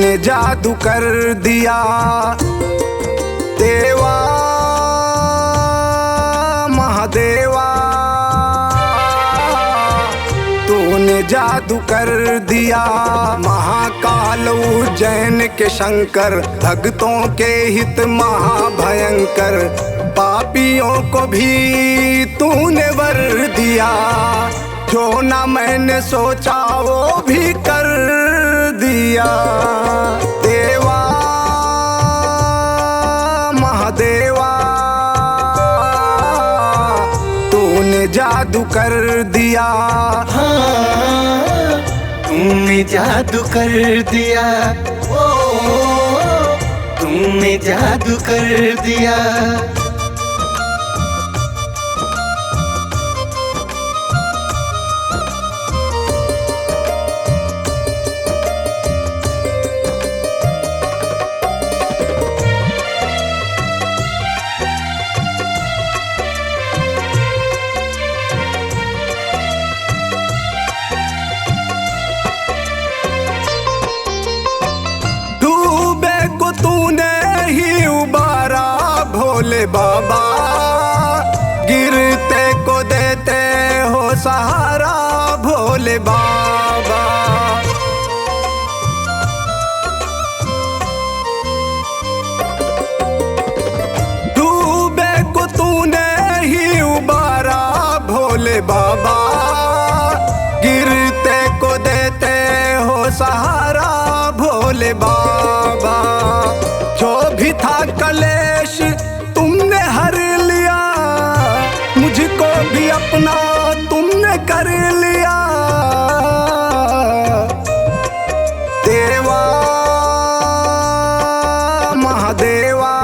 तूने जादू कर दिया देवा महादेवा, तूने जादू कर दिया। महाकाल उज्जैन के शंकर, भक्तों के हित महाभयंकर, पापियों को भी तूने वर दिया। जो ना मैंने सोचा वो भी कर दिया देवा महादेवा, तूने जादू कर दिया। हाँ, तूने जादू कर दिया, ओ तूने जादू कर दिया। भोले बाबा गिरते को देते हो सहारा, भोले बाबा डूबे को तूने ही उबारा, भोले बाबा गिरते को देते हो सहारा, भोले बाबा। जो भी था कलेश तुमने हर लिया, मुझको भी अपना तुमने कर लिया देवा महादेवा,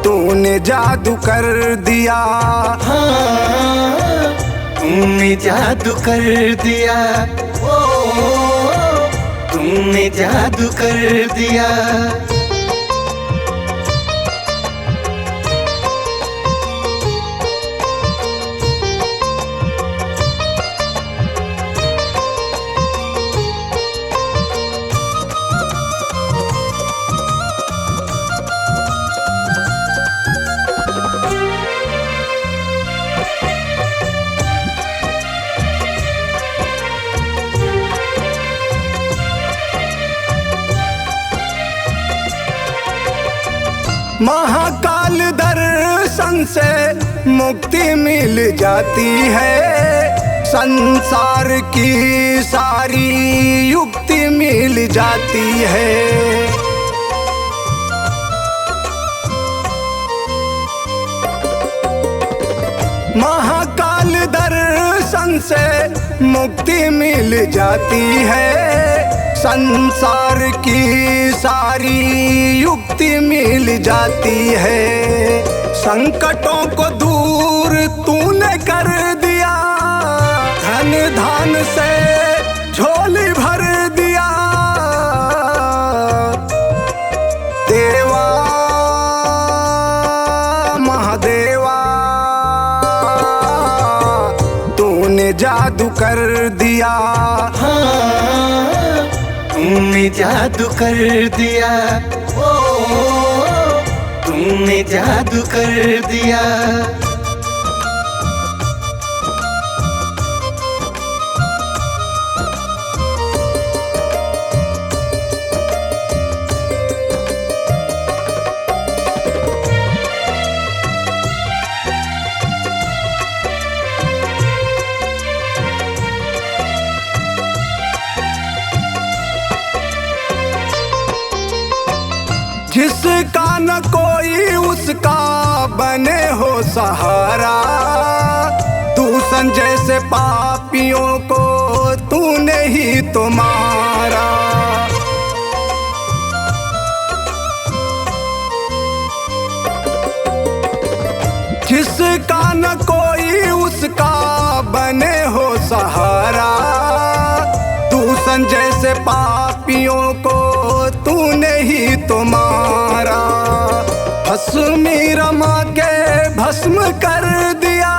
तूने जादू कर दिया। हाँ, तूने जादू कर दिया, ओ तूने जादू कर दिया। महाकाल दर्शन से मुक्ति मिल जाती है, संसार की सारी युक्ति मिल जाती है। महाकाल दर्शन से मुक्ति मिल जाती है, संसार की सारी युक्ति मिल जाती है। संकटों को दूर तूने कर दिया, धन धान से झोली भर दिया देवा महादेवा, तूने जादू कर दिया। हाँ, तूने जादू कर दिया, ओ तूने जादू कर दिया। जिसका न कोई उसका बने हो सहारा, तू संजय से पापियों को तूने ही तो मारा। जिसका न कोई उसका बने हो सहारा, तू संजय से पापियों को तूने ही तो मारा। भस्मी रमा के भस्म कर दिया,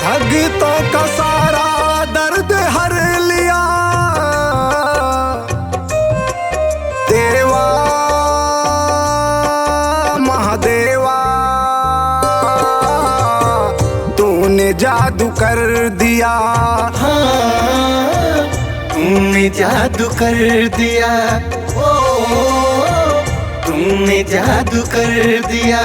भक्तों का सारा दर्द हर लिया जादू कर दिया। हाँ, तुमने जादू कर दिया, ओ तुमने जादू कर दिया।